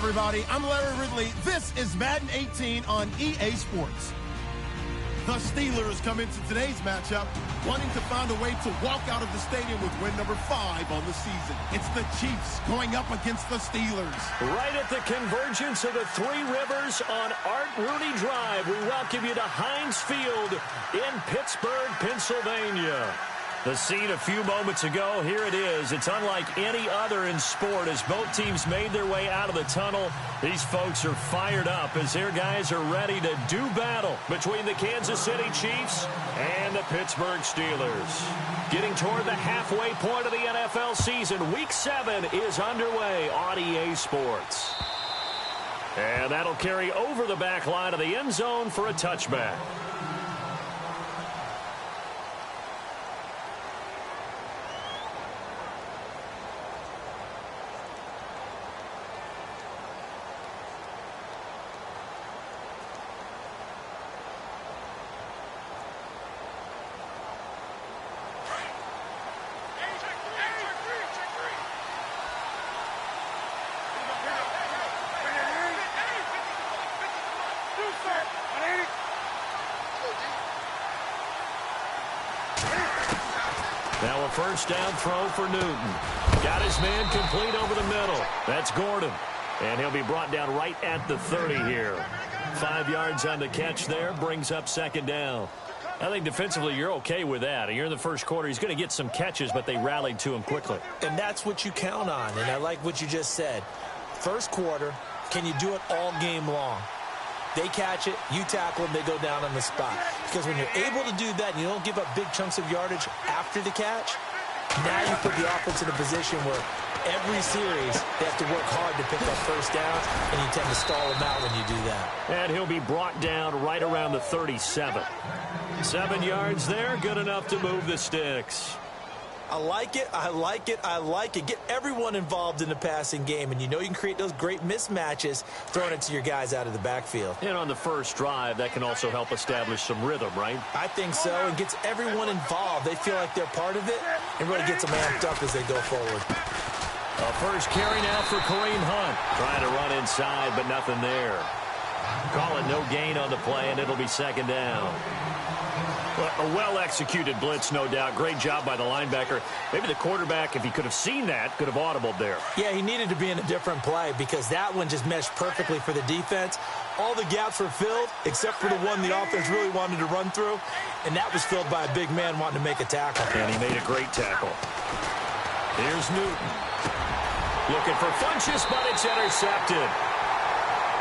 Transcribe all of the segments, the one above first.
everybody. I'm Larry Ridley. This is Madden 18 on EA Sports. The Steelers come into today's matchup wanting to find a way to walk out of the stadium with win number 5 on the season. It's the Chiefs going up against the Steelers. Right at the convergence of the Three Rivers on Art Rooney Drive, we welcome you to Heinz Field in Pittsburgh, Pennsylvania. The scene a few moments ago, here it is. It's unlike any other in sport as both teams made their way out of the tunnel. These folks are fired up as their guys are ready to do battle between the Kansas City Chiefs and the Pittsburgh Steelers. Getting toward the halfway point of the NFL season, Week 7 is underway on EA Sports. And that'll carry over the back line of the end zone for a touchback. Now a first down throw for Newton. Got his man complete over the middle. That's Gordon. And he'll be brought down right at the 30 here. 5 yards on the catch there. Brings up second down. I think defensively you're okay with that. You're in the first quarter. He's going to get some catches, but they rallied to him quickly. And that's what you count on. And I like what you just said. First quarter, can you do it all game long? They catch it, you tackle them, they go down on the spot. Because when you're able to do that and you don't give up big chunks of yardage after the catch, now you put the offense in a position where every series they have to work hard to pick up first downs, and you tend to stall them out when you do that. And he'll be brought down right around the 37. 7 yards there, good enough to move the sticks. I like it, I like it, I like it. Get everyone involved in the passing game, and you know you can create those great mismatches throwing it to your guys out of the backfield. And on the first drive, that can also help establish some rhythm, right? I think so, and gets everyone involved. They feel like they're part of it, and really gets them amped up as they go forward. A first carry now for Kareem Hunt. Trying to run inside, but nothing there. Call it no gain on the play, and it'll be second down. A well-executed blitz, no doubt. Great job by the linebacker. Maybe the quarterback, if he could have seen that, could have audibled there. Yeah, he needed to be in a different play because that one just meshed perfectly for the defense. All the gaps were filled except for the one the offense really wanted to run through, and that was filled by a big man wanting to make a tackle. And he made a great tackle. Here's Newton. Looking for Funchess, but it's intercepted.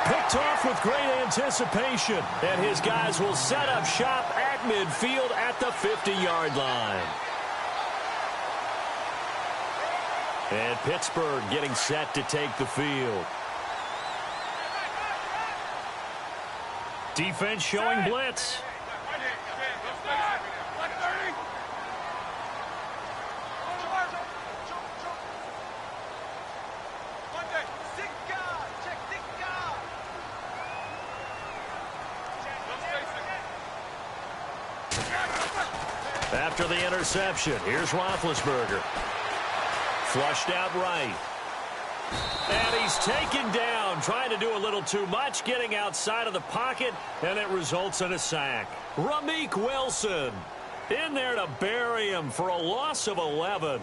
Picked off with great anticipation. And his guys will set up shop at midfield at the 50-yard line. And Pittsburgh getting set to take the field. Defense showing blitz. After the interception, here's Roethlisberger. Flushed out right. And he's taken down, trying to do a little too much, getting outside of the pocket, and it results in a sack. Ramik Wilson in there to bury him for a loss of 11.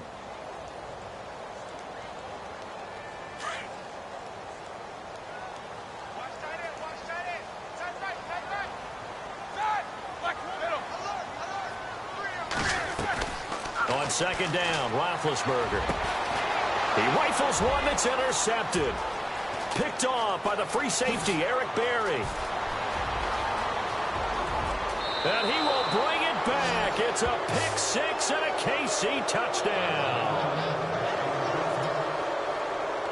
On second down, Roethlisberger. He rifles one that's intercepted. Picked off by the free safety, Eric Berry. And he will bring it back. It's a pick six and a KC touchdown.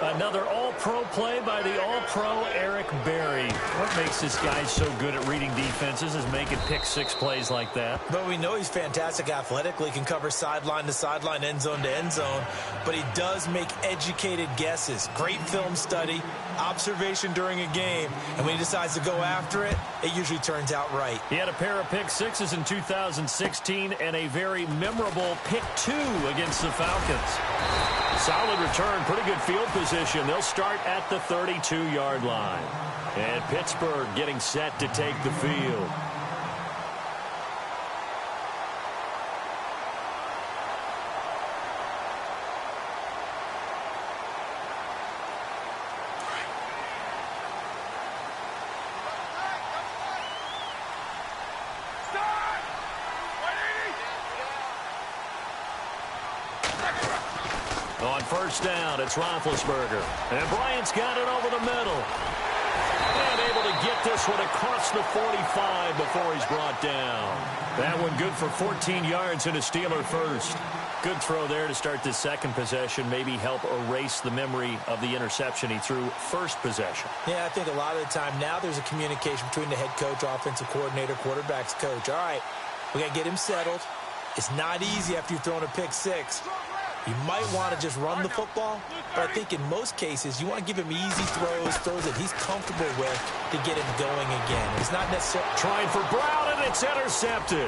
Another all-pro play by the all-pro Eric Berry. What makes this guy so good at reading defenses is making pick six plays like that. But we know he's fantastic athletically, can cover sideline to sideline, end zone to end zone. But he does make educated guesses. Great film study, observation during a game, and when he decides to go after it, it usually turns out right. He had a pair of pick sixes in 2016 and a very memorable pick 2 against the Falcons. Solid return, pretty good field position. They'll start at the 32-yard line. And Pittsburgh getting set to take the field. On first down, it's Roethlisberger. And Bryant's got it over the middle. And able to get this one across the 45 before he's brought down. That one good for 14 yards and a Steeler first. Good throw there to start this second possession. Maybe help erase the memory of the interception he threw first possession. Yeah, I think a lot of the time now there's a communication between the head coach, offensive coordinator, quarterback's coach. All right, we got to get him settled. It's not easy after you've thrown a pick 6. You might want to just run the football, but I think in most cases you want to give him easy throws that he's comfortable with to get him going again. It's not necessarily trying for Brown, and it's intercepted.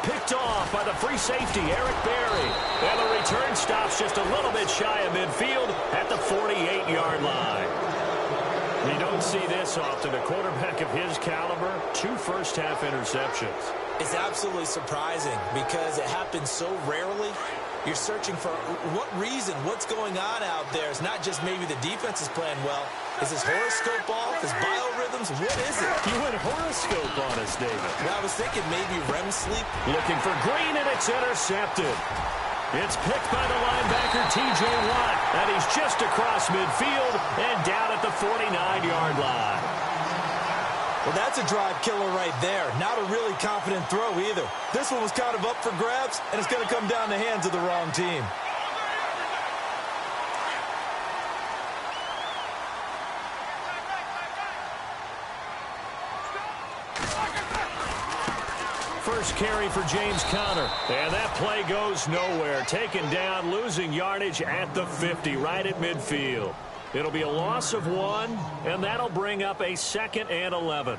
Picked off by the free safety, Eric Berry. And the return stops just a little bit shy of midfield at the 48-yard line. You don't see this often. A quarterback of his caliber, 2 first-half interceptions. It's absolutely surprising because it happens so rarely. You're searching for what reason, what's going on out there. It's not just maybe the defense is playing well. Is his horoscope off? His biorhythms? What is it? You went horoscope on us, David. Well, I was thinking maybe REM sleep. Looking for Green, and it's intercepted. It's picked by the linebacker, T.J. Watt. And he's just across midfield and down at the 49-yard line. Well, that's a drive killer right there. Not a really confident throw either. This one was kind of up for grabs, and it's going to come down the hands of the wrong team. First carry for James Conner. And that play goes nowhere. Taken down, losing yardage at the 50, right at midfield. It'll be a loss of 1, and that'll bring up a 2nd and 11.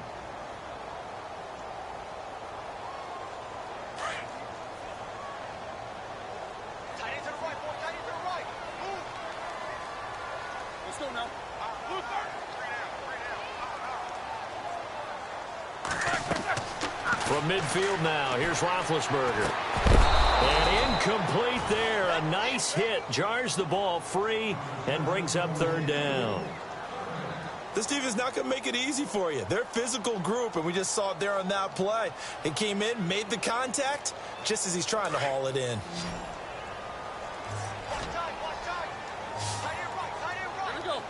Let's go now. From midfield now, here's Roethlisberger. And incomplete there. A nice hit. Jars the ball free and brings up 3rd down. This defense is not going to make it easy for you. They're a physical group, and we just saw it there on that play. It came in, made the contact, just as he's trying to haul it in. Here we go.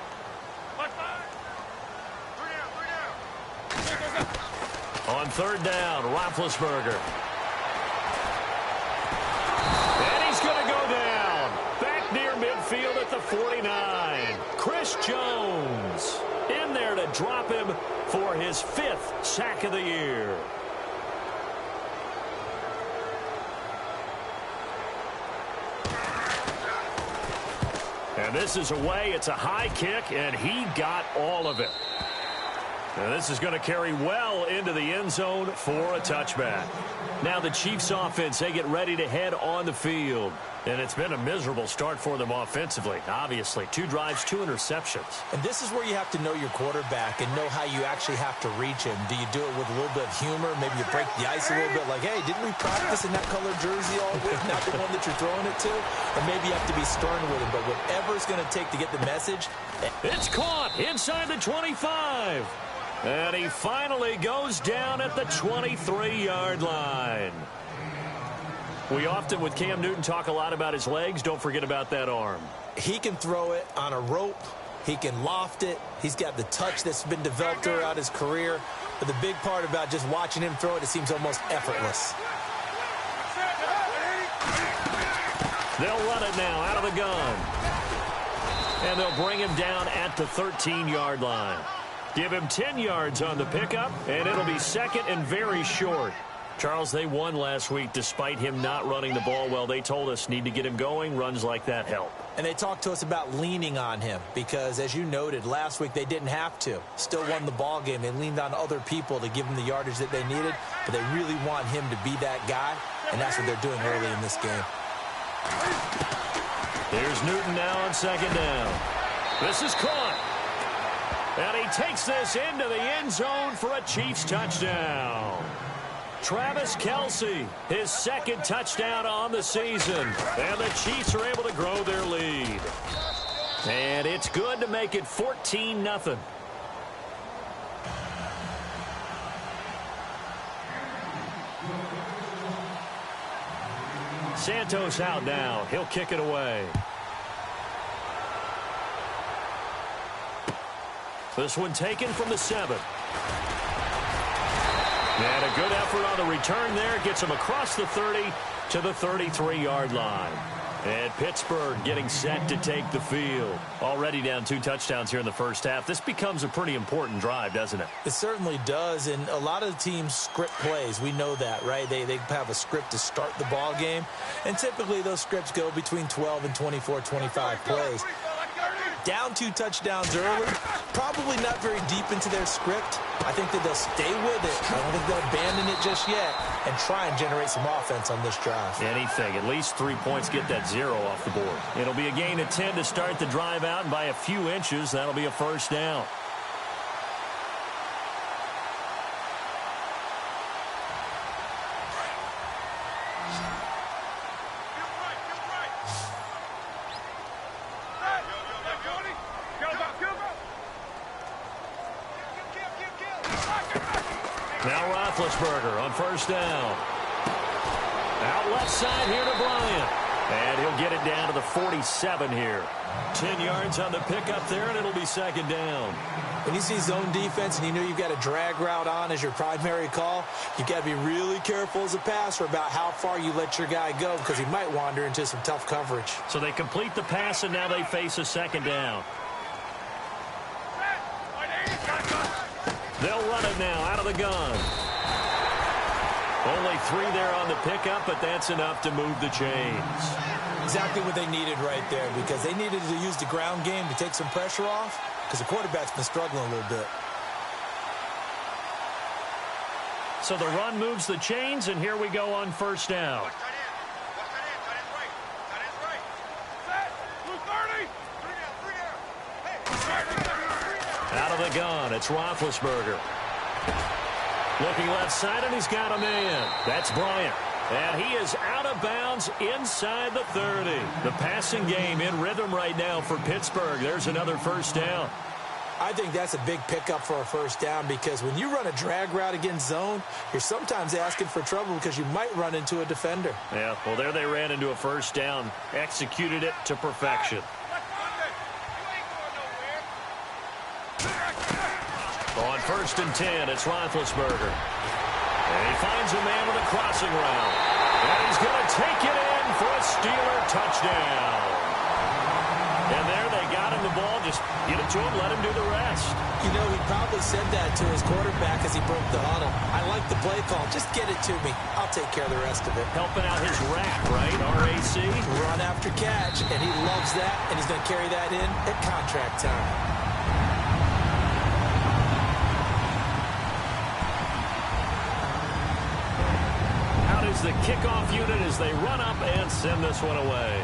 On 3rd down, Roethlisberger. And he's going to go down. Back near midfield at the 49. Chris Jones in there to drop him for his 5th sack of the year. And this is away. It's a high kick, and he got all of it. And this is going to carry well into the end zone for a touchback. Now the Chiefs offense, they get ready to head on the field. And it's been a miserable start for them offensively. Obviously, 2 drives, 2 interceptions. And this is where you have to know your quarterback and know how you actually have to reach him. Do you do it with a little bit of humor? Maybe you break the ice a little bit like, hey, didn't we practice in that color jersey all week? Not the one that you're throwing it to? Or maybe you have to be stern with him. But whatever it's going to take to get the message. It's caught inside the 25. And he finally goes down at the 23-yard line. We often, with Cam Newton, talk a lot about his legs. Don't forget about that arm. He can throw it on a rope. He can loft it. He's got the touch that's been developed throughout his career. But the big part about just watching him throw it, it seems almost effortless. They'll run it now out of the gun. And they'll bring him down at the 13-yard line. Give him 10 yards on the pickup, and it'll be 2nd and very short. Charles, they won last week despite him not running the ball well. They told us need to get him going. Runs like that help. And they talked to us about leaning on him because, as you noted, last week they didn't have to. Still won the ball game. They leaned on other people to give them the yardage that they needed, but they really want him to be that guy, and that's what they're doing early in this game. Here's Newton now on second down. This is caught. And he takes this into the end zone for a Chiefs touchdown. Travis Kelce, his second touchdown on the season. And the Chiefs are able to grow their lead. And it's good to make it 14-0. Santos out now. He'll kick it away. This one taken from the 7. And a good effort on the return there. Gets him across the 30 to the 33-yard line. And Pittsburgh getting set to take the field. Already down 2 touchdowns here in the first half. This becomes a pretty important drive, doesn't it? It certainly does, and a lot of the teams script plays. We know that, right? They have a script to start the ball game, and typically those scripts go between 12 and 24, 25 plays. Down 2 touchdowns early, probably not very deep into their script. I think that they'll stay with it. I don't think they'll abandon it just yet and try and generate some offense on this drive. Anything. At least 3 points, get that 0 off the board. It'll be a gain of 10 to start the drive out, and by a few inches, that'll be a first down. Now Roethlisberger on first down. Out left side here to Bryant. And he'll get it down to the 47 here. 10 yards on the pickup there, and it'll be second down. When you see zone defense and you know you've got a drag route on as your primary call, you've got to be really careful as a passer about how far you let your guy go because he might wander into some tough coverage. So they complete the pass, and now they face a second down. They'll run it now out of the gun. Only 3 there on the pickup, but that's enough to move the chains. Exactly what they needed right there because they needed to use the ground game to take some pressure off because the quarterback's been struggling a little bit. So the run moves the chains, and here we go on first down. Out of the gun, it's Roethlisberger. Looking left side, and he's got a man. That's Bryant. And he is out of bounds inside the 30. The passing game in rhythm right now for Pittsburgh. There's another first down. I think that's a big pickup for a first down because when you run a drag route against zone, you're sometimes asking for trouble because you might run into a defender. Yeah, well, there they ran into a first down. Executed it to perfection. On first and 10, it's Roethlisberger. And he finds a man with a crossing route. And he's going to take it in for a Steeler touchdown. And there they got him the ball. Just get it to him, let him do the rest. You know, he probably said that to his quarterback as he broke the huddle. I like the play call. Just get it to me. I'll take care of the rest of it. Helping out his rack, right? RAC. Run after catch, and he loves that, and he's going to carry that in at contract time. The kickoff unit as they run up and send this one away.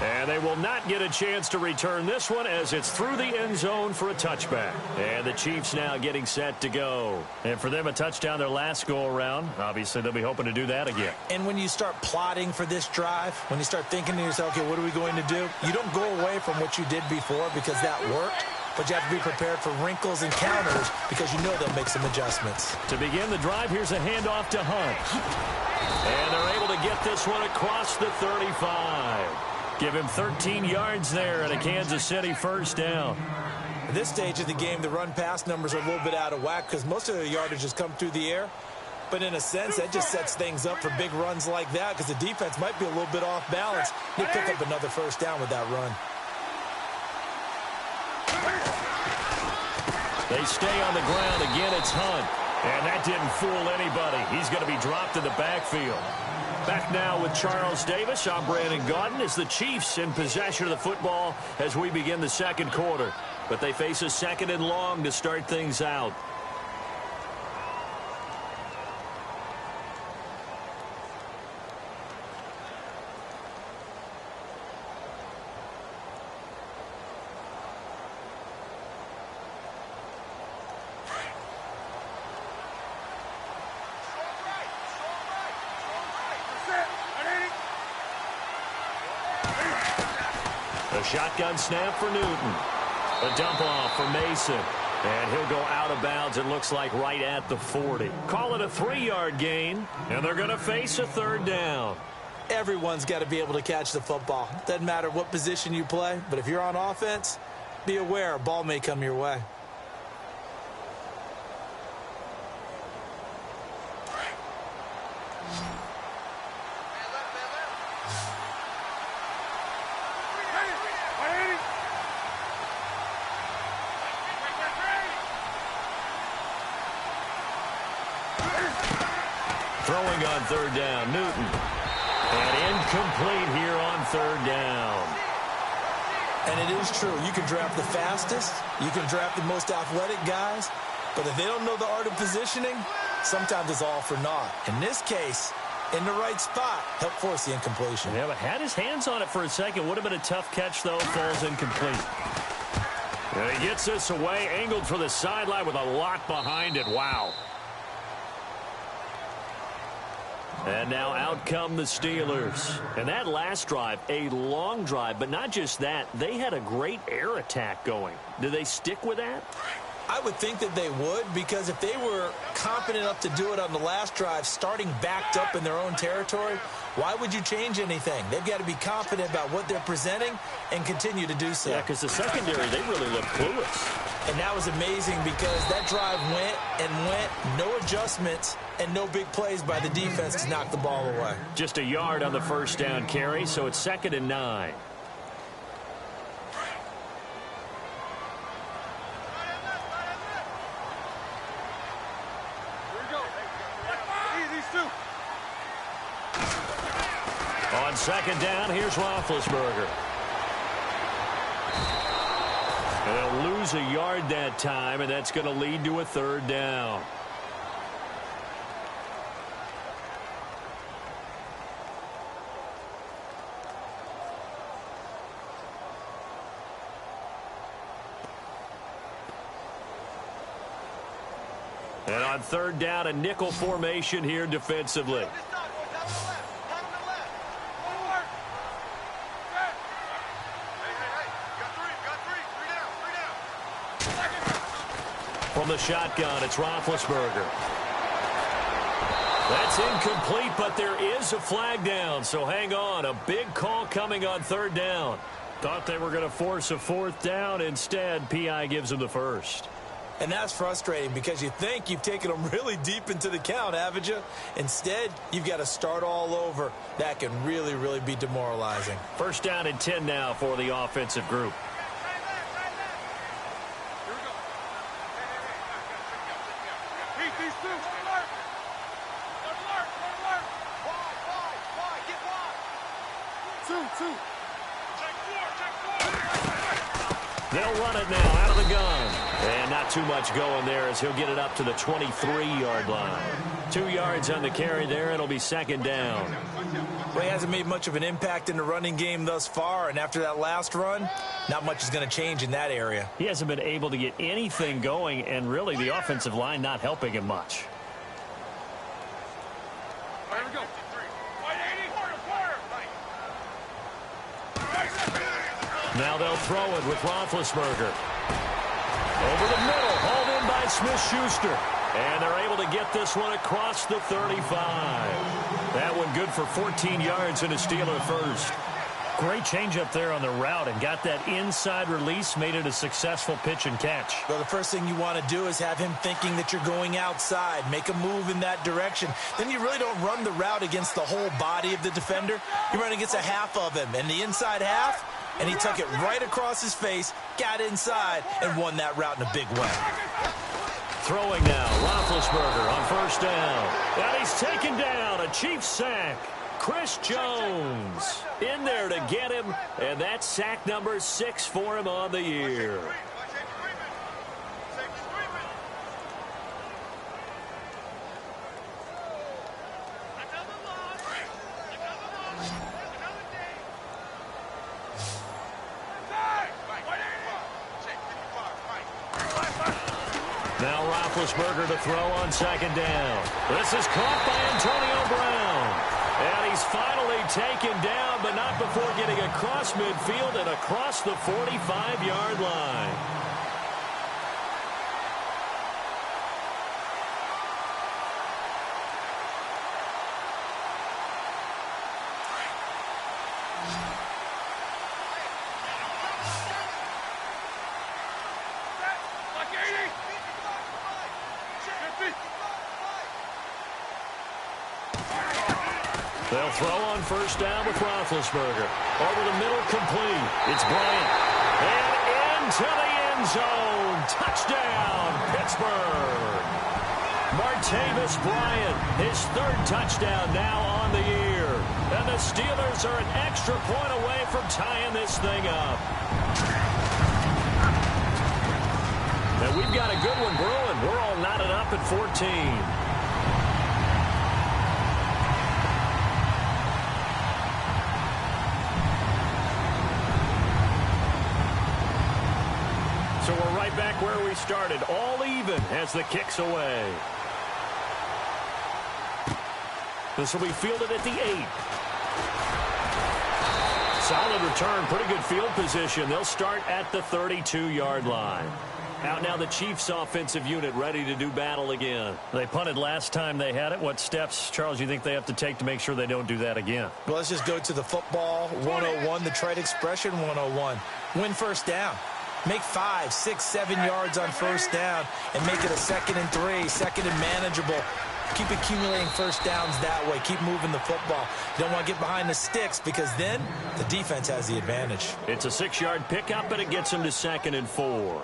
And they will not get a chance to return this one as it's through the end zone for a touchback. And the Chiefs now getting set to go. And for them, a touchdown their last go-around. Obviously, they'll be hoping to do that again. And when you start plotting for this drive, when you start thinking to yourself, okay, what are we going to do? You don't go away from what you did before because that worked. But you have to be prepared for wrinkles and counters because you know they'll make some adjustments. To begin the drive, here's a handoff to Hunt. And they're able to get this one across the 35. Give him 13 yards there and a Kansas City first down. At this stage of the game, the run-pass numbers are a little bit out of whack because most of the yardage has come through the air. But in a sense, that just sets things up for big runs like that because the defense might be a little bit off balance. They pick up another first down with that run. They stay on the ground. Again, it's Hunt. And that didn't fool anybody. He's going to be dropped in the backfield. Back now with Charles Davis. I'm Brandon Gaudin. As the Chiefs in possession of the football as we begin the second quarter. But they face a second and long to start things out. A shotgun snap for Newton. A dump off for Mason. And he'll go out of bounds, it looks like, right at the 40. Call it a 3-yard gain, and they're going to face a third down. Everyone's got to be able to catch the football. Doesn't matter what position you play, but if you're on offense, be aware a ball may come your way. Throwing on third down, Newton. And incomplete here on third down. And it is true. You can draft the fastest. You can draft the most athletic guys. But if they don't know the art of positioning, sometimes it's all for naught. In this case, in the right spot, help force the incompletion. Yeah, but had his hands on it for a second. Would have been a tough catch, though. Falls incomplete. And he gets this away, angled for the sideline with a lock behind it. Wow. And now out come the Steelers. And that last drive, a long drive, but not just that. They had a great air attack going. Do they stick with that? I would think that they would, because if they were confident enough to do it on the last drive, starting backed up in their own territory, why would you change anything? They've got to be confident about what they're presenting and continue to do so. Yeah, because the secondary, they really look clueless. And that was amazing because that drive went and went, no adjustments, and no big plays by the defense to knock the ball away. Just a yard on the first down carry, so it's 2nd and 9. On 2nd down, here's Roethlisberger. And they'll lose a yard that time, and that's going to lead to a third down. And on third down, a nickel formation here defensively. From the shotgun, it's Roethlisberger. That's incomplete, but there is a flag down, so hang on. A big call coming on third down. Thought they were going to force a fourth down. Instead, P.I. gives them the first. And that's frustrating because you think you've taken them really deep into the count, haven't you? Instead, you've got to start all over. That can really, really be demoralizing. First down and 10 now for the offensive group. They'll run it now out of the gun. And not too much going there as he'll get it up to the 23-yard line. 2 yards on the carry there. It'll be 2nd down. Well, he hasn't made much of an impact in the running game thus far. And after that last run, not much is going to change in that area. He hasn't been able to get anything going. And really the offensive line not helping him much. Now they'll throw it with Roethlisberger. Over the middle, hauled in by Smith-Schuster. And they're able to get this one across the 35. That one good for 14 yards and a Steeler first. Great change up there on the route and got that inside release, made it a successful pitch and catch. Well, the first thing you want to do is have him thinking that you're going outside, make a move in that direction. Then you really don't run the route against the whole body of the defender. You run against a half of him, and the inside half, and he took it right across his face, got inside, and won that route in a big way. Throwing now, Roethlisberger on first down. And he's taken down, a Chiefs sack. Chris Jones in there to get him, and that's sack number 6 for him on the year. Now Roethlisberger to throw on second down. This is caught by Antonio Brown. And he's finally taken down, but not before getting across midfield and across the 45-yard line. They'll throw on first down with Roethlisberger. Over the middle, complete. It's Bryant. And into the end zone. Touchdown, Pittsburgh. Martavis Bryant, his 3rd touchdown now on the year. And the Steelers are an extra point away from tying this thing up. And we've got a good one brewing. We're all knotted up at 14. So we're right back where we started, all even as the kick's away. This will be fielded at the 8. Solid return, pretty good field position. They'll start at the 32-yard line. Out now the Chiefs offensive unit ready to do battle again. They punted last time they had it. What steps, Charles, you think they have to take to make sure they don't do that again? Well, let's just go to the football 101, the trade expression 101. Win first down. Make 5, 6, 7 yards on first down and make it a 2nd and 3, 2nd and manageable. Keep accumulating first downs that way. Keep moving the football. You don't want to get behind the sticks because then the defense has the advantage. It's a 6-yard pickup, but it gets them to 2nd and 4.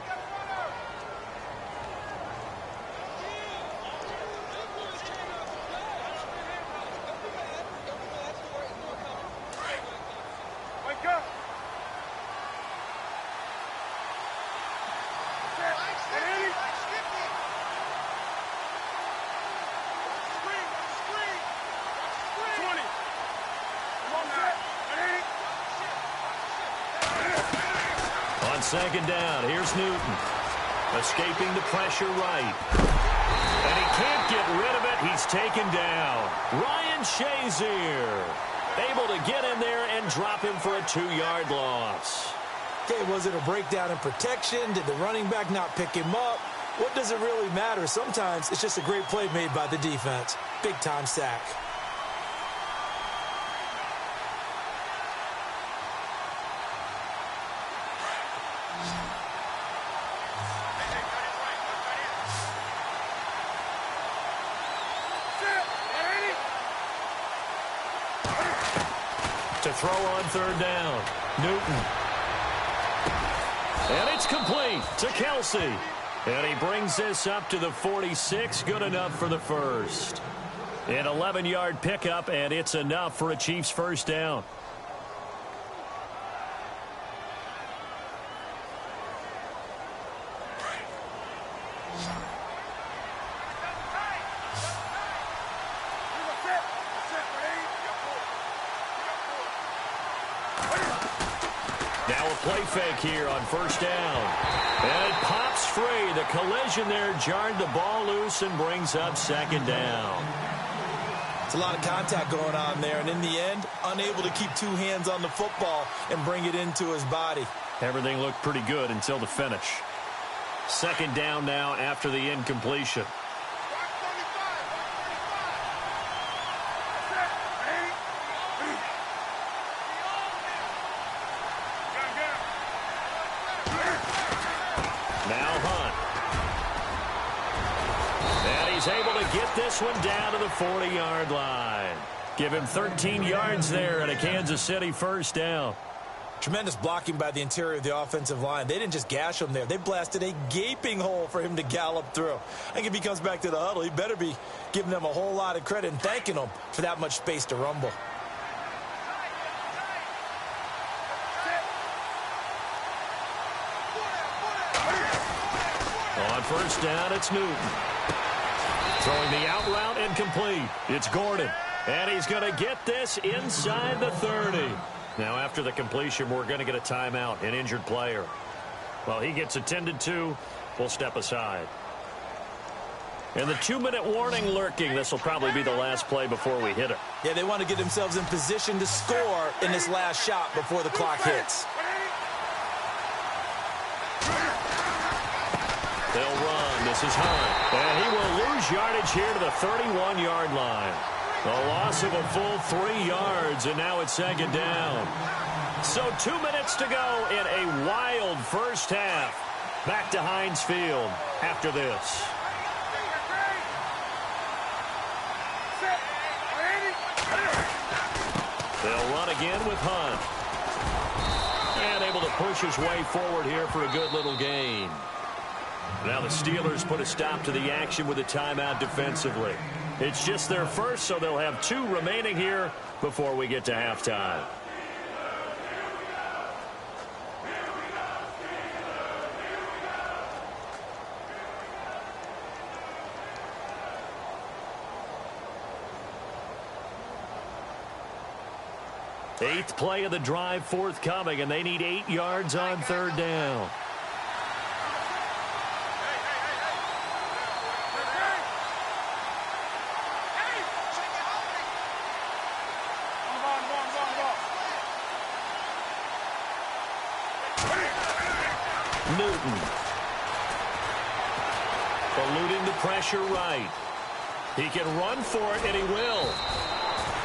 Second down, here's Newton. Escaping the pressure right. And he can't get rid of it. He's taken down. Ryan Shazier able to get in there and drop him for a 2-yard loss. Okay, was it a breakdown in protection? Did the running back not pick him up? What does it really matter? Sometimes it's just a great play made by the defense. Big-time sack. To throw on third down, Newton. And it's complete to Kelsey. And he brings this up to the 46, good enough for the first. An 11-yard pickup, and it's enough for a Chiefs first down. Now a play fake here on first down. And it pops free. The collision there jarred the ball loose and brings up second down. It's a lot of contact going on there, and in the end, unable to keep 2 hands on the football and bring it into his body. Everything looked pretty good until the finish. Second down now after the incompletion. Able to get this one down to the 40-yard line. Give him 13 yards there and a Kansas City first down. Tremendous blocking by the interior of the offensive line. They didn't just gash him there. They blasted a gaping hole for him to gallop through. I think if he comes back to the huddle, he better be giving them a whole lot of credit and thanking them for that much space to rumble. On first down, it's Newton. Throwing the out route incomplete. It's Gordon. And he's going to get this inside the 30. Now, after the completion, we're going to get a timeout, an injured player. Well, he gets attended to. We'll step aside. And the 2-minute warning lurking. This will probably be the last play before we hit it. Yeah, they want to get themselves in position to score in this last shot before the clock hits. They'll run. This is Hunt. And he will lose yardage here to the 31-yard line. A loss of a full 3 yards, and now it's second down. So 2 minutes to go in a wild first half. Back to Heinz Field after this. They'll run again with Hunt. And able to push his way forward here for a good little gain. Now the Steelers put a stop to the action with a timeout defensively. It's just their first, so they'll have 2 remaining here before we get to halftime. Eighth play of the drive forthcoming, and they need 8 yards on third down. Newton. Eluding the pressure right. He can run for it, and he will.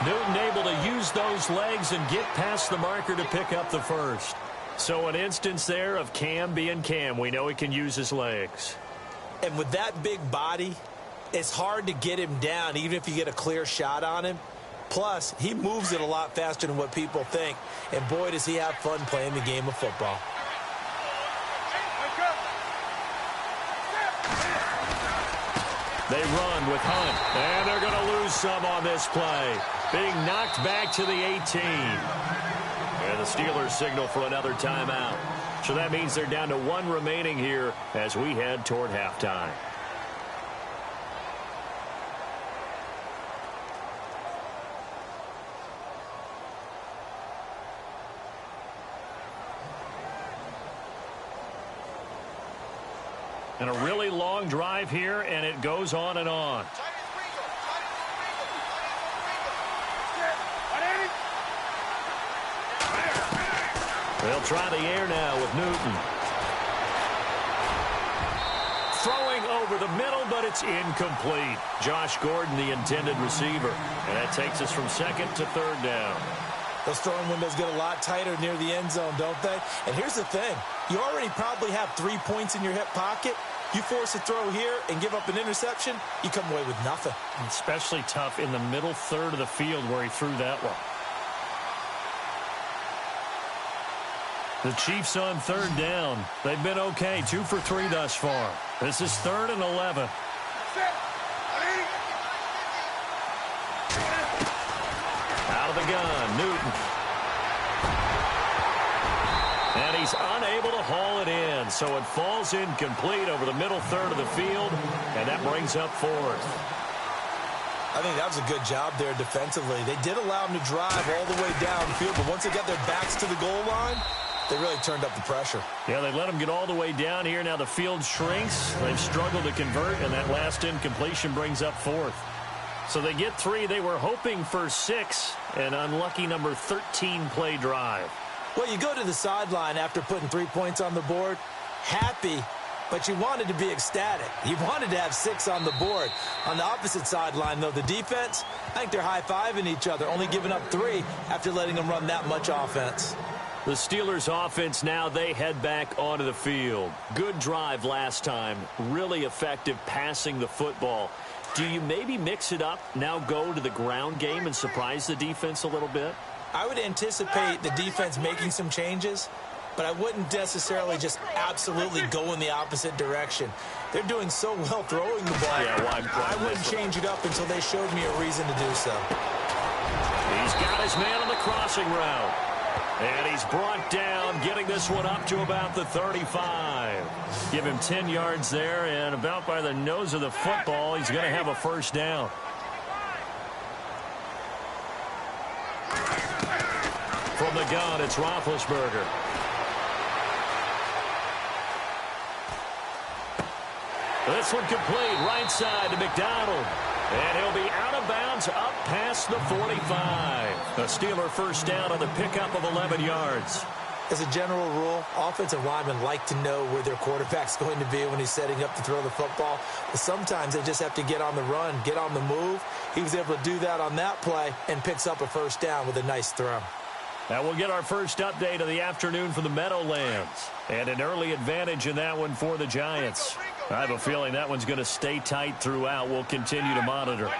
Newton able to use those legs and get past the marker to pick up the first. So an instance there of Cam being Cam. We know he can use his legs. And with that big body, it's hard to get him down, even if you get a clear shot on him. Plus, he moves it a lot faster than what people think. And boy, does he have fun playing the game of football. They run with Hunt, and they're going to lose some on this play. Being knocked back to the 18. And the Steelers signal for another timeout. So that means they're down to 1 remaining here as we head toward halftime. And a really long drive here, and it goes on and on. They'll try the air now with Newton. Throwing over the middle, but it's incomplete. Josh Gordon, the intended receiver. And that takes us from second to third down. Those throwing windows get a lot tighter near the end zone, don't they? And here's the thing. You already probably have 3 points in your hip pocket. You force a throw here and give up an interception, you come away with nothing. Especially tough in the middle third of the field where he threw that one. The Chiefs on third down. They've been okay, 2 for 3 thus far. This is 3rd and 11. Out of the gun, Newton. And he's unable to haul it in, so it falls incomplete over the middle third of the field, and that brings up 4th. I think that was a good job there defensively. They did allow him to drive all the way downfield, but once they got their backs to the goal line, they really turned up the pressure. Yeah, they let him get all the way down here. Now the field shrinks. They've struggled to convert, and that last incompletion brings up 4th. So they get 3. They were hoping for 6, an unlucky number 13 play drive. Well, you go to the sideline after putting 3 points on the board, happy, but you wanted to be ecstatic. You wanted to have 6 on the board. On the opposite sideline, though, the defense, I think they're high-fiving each other, only giving up 3 after letting them run that much offense. The Steelers offense now, they head back onto the field. Good drive last time. Really effective passing the football. Do you maybe mix it up, now go to the ground game and surprise the defense a little bit? I would anticipate the defense making some changes, but I wouldn't necessarily just absolutely go in the opposite direction. They're doing so well throwing the ball. Yeah, I wouldn't change it up until they showed me a reason to do so. He's got his man on the crossing route. And he's brought down, getting this one up to about the 35. Give him 10 yards there, and about by the nose of the football, he's going to have a first down. From the gun, it's Roethlisberger. This one complete, right side to McDonald. And he'll be out of bounds up past the 45. A Steeler first down on the pickup of 11 yards. As a general rule, offensive linemen like to know where their quarterback's going to be when he's setting up to throw the football. But sometimes they just have to get on the run, get on the move. He was able to do that on that play and picks up a first down with a nice throw. Now we'll get our first update of the afternoon from the Meadowlands. And an early advantage in that one for the Giants. I have a feeling that one's going to stay tight throughout. We'll continue to monitor.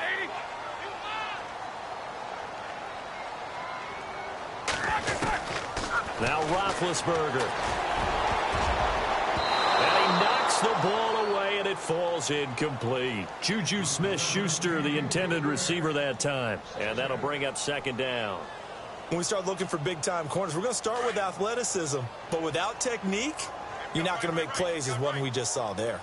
Now Roethlisberger. And he knocks the ball away, and it falls incomplete. Juju Smith-Schuster, the intended receiver that time. And that'll bring up second down. When we start looking for big-time corners, we're going to start with athleticism. But without technique, you're not going to make plays as one we just saw there.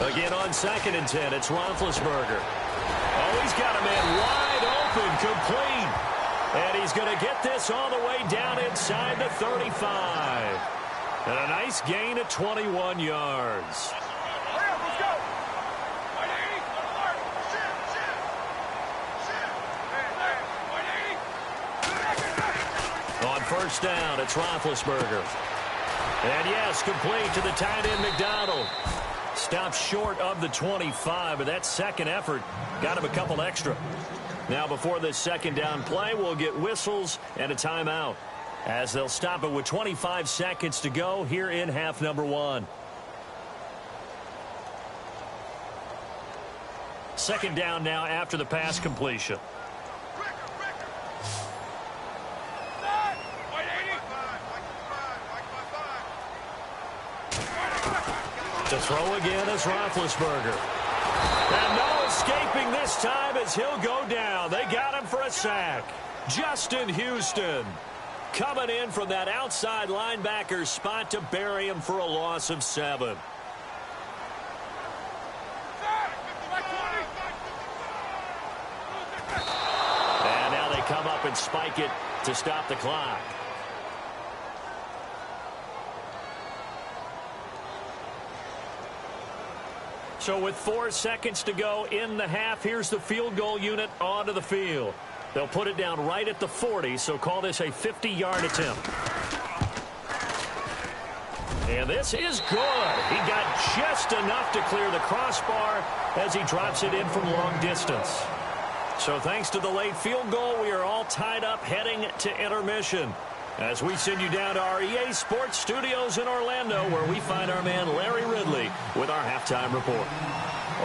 Again on 2nd and 10, it's Roethlisberger. Oh, he's got a man wide open, complete. And he's going to get this all the way down inside the 35. And a nice gain of 21 yards. On first down, it's Roethlisberger. And yes, complete to the tight end McDonald. Stopped short of the 25, but that second effort got him a couple extra. Now before this second down play, we'll get whistles and a timeout, as they'll stop it with 25 seconds to go here in half number 1. Second down now after the pass completion. To throw again is Roethlisberger. And no escaping this time as he'll go down. They got him for a sack. Justin Houston coming in from that outside linebacker spot to bury him for a loss of 7. And now they come up and spike it to stop the clock. So with 4 seconds to go in the half, here's the field goal unit onto the field. They'll put it down right at the 40, so call this a 50-yard attempt. And this is good. He got just enough to clear the crossbar as he drops it in from long distance. So thanks to the late field goal, we are all tied up heading to intermission, as we send you down to our EA Sports Studios in Orlando, where we find our man Larry Ridley with our halftime report.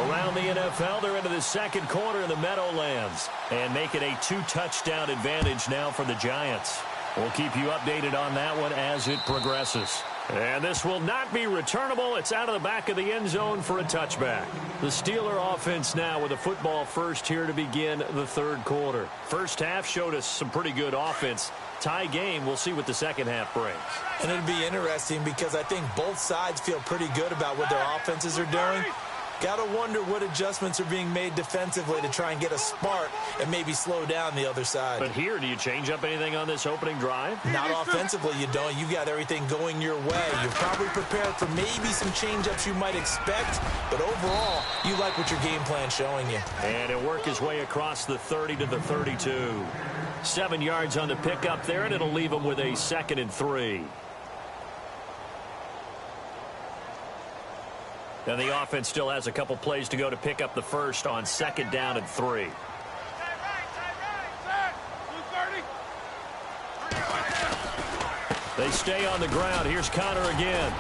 Around the NFL, they're into the second quarter in the Meadowlands and make it a 2-touchdown advantage now for the Giants. We'll keep you updated on that one as it progresses. And this will not be returnable. It's out of the back of the end zone for a touchback. The Steeler offense now with a football first here to begin the third quarter. First half showed us some pretty good offense. Tie game. We'll see what the second half brings. And it'll be interesting because I think both sides feel pretty good about what their offenses are doing. Got to wonder what adjustments are being made defensively to try and get a spark and maybe slow down the other side. But here, do you change up anything on this opening drive? Not offensively, you don't. You got everything going your way. You're probably prepared for maybe some change-ups you might expect, but overall, you like what your game plan's showing you. And he'll work his way across the 30 to the 32. 7 yards on the pickup there, and it'll leave him with a 2nd and 3. And the offense still has a couple plays to go to pick up the first on 2nd down and 3. They stay on the ground. Here's Connor again.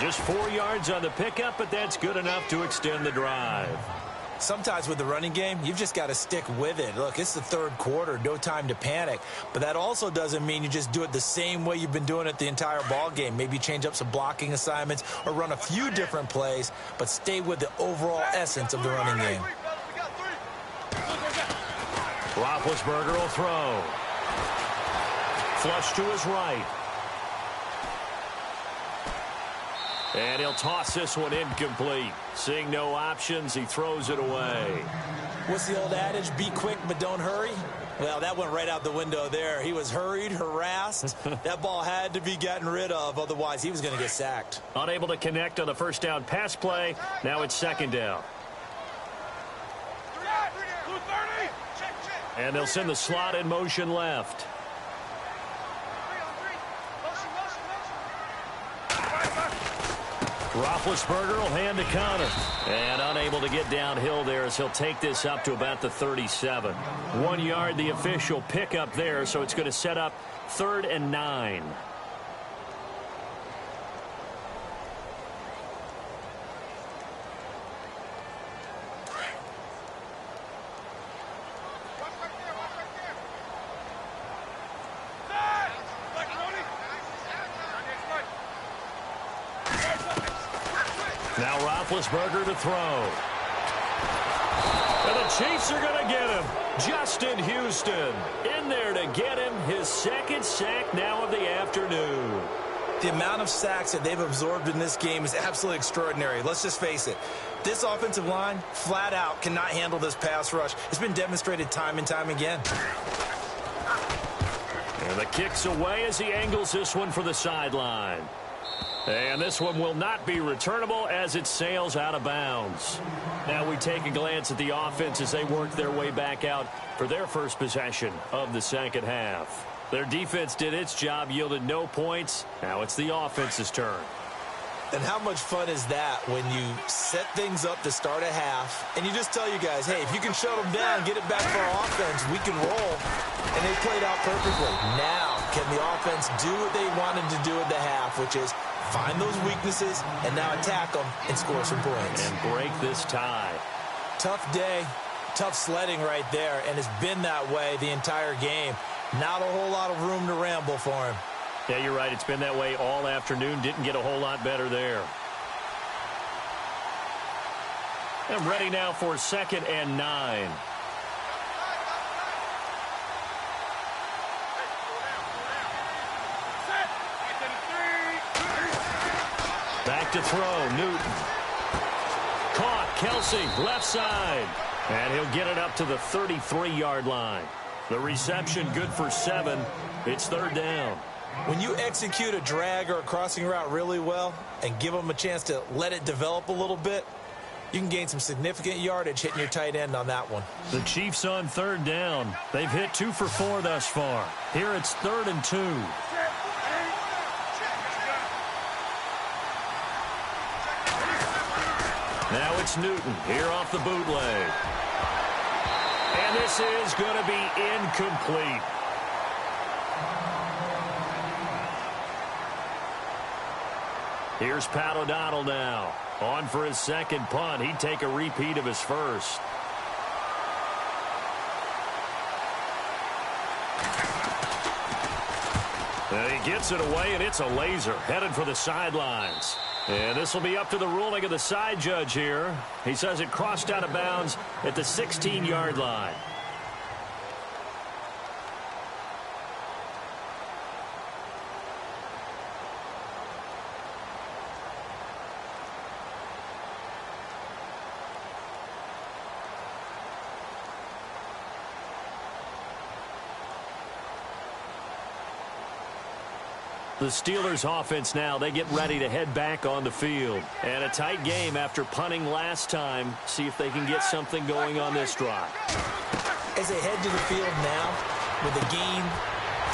Just 4 yards on the pickup, but that's good enough to extend the drive. Sometimes with the running game, you've just got to stick with it. Look, it's the third quarter, no time to panic. But that also doesn't mean you just do it the same way you've been doing it the entire ball game. Maybe change up some blocking assignments or run a few different plays, but stay with the overall essence of the running game. Roethlisberger will throw. Flush to his right. And he'll toss this one incomplete. Seeing no options, he throws it away. What's the old adage? Be quick, but don't hurry? Well, that went right out the window there. He was hurried, harassed. That ball had to be gotten rid of, otherwise he was going to get sacked. Unable to connect on the first down pass play. Now it's second down. And they'll send the slot in motion left. Roethlisberger will hand to Connor. And unable to get downhill there as he'll take this up to about the 37. 1 yard, the official pickup there, so it's going to set up 3rd and 9. Now Roethlisberger to throw. And the Chiefs are going to get him. Justin Houston in there to get him his second sack now of the afternoon. The amount of sacks that they've absorbed in this game is absolutely extraordinary. Let's just face it. This offensive line, flat out, cannot handle this pass rush. It's been demonstrated time and time again. And the kick's away as he angles this one for the sideline. And this one will not be returnable as it sails out of bounds. Now we take a glance at the offense as they work their way back out for their first possession of the second half. Their defense did its job, yielded no points. Now it's the offense's turn. And how much fun is that when you set things up to start a half and you just tell you guys, hey, if you can shut them down, get it back for our offense, we can roll. And they played out perfectly. Now, can the offense do what they wanted to do at the half, which is find those weaknesses and now attack them and score some points. And break this tie. Tough day, tough sledding right there, and it's been that way the entire game. Not a whole lot of room to ramble for him. Yeah, you're right. It's been that way all afternoon. Didn't get a whole lot better there. And ready now for 2nd and 9. Back to throw, Newton. Caught, Kelsey, left side. And he'll get it up to the 33-yard line. The reception good for 7. It's 3rd down. When you execute a drag or a crossing route really well and give them a chance to let it develop a little bit, you can gain some significant yardage hitting your tight end on that one. The Chiefs on 3rd down. They've hit 2 for 4 thus far. Here it's 3rd and 2. Now it's Newton here off the bootleg. And this is going to be incomplete. Here's Pat O'Donnell now. On for his second punt. He'd take a repeat of his first. And he gets it away, and it's a laser headed for the sidelines. And this will be up to the ruling of the side judge here. He says it crossed out of bounds at the 16-yard line. The Steelers offense now, they get ready to head back on the field. And a tight game after punting last time. See if they can get something going on this drive. As they head to the field now, with the game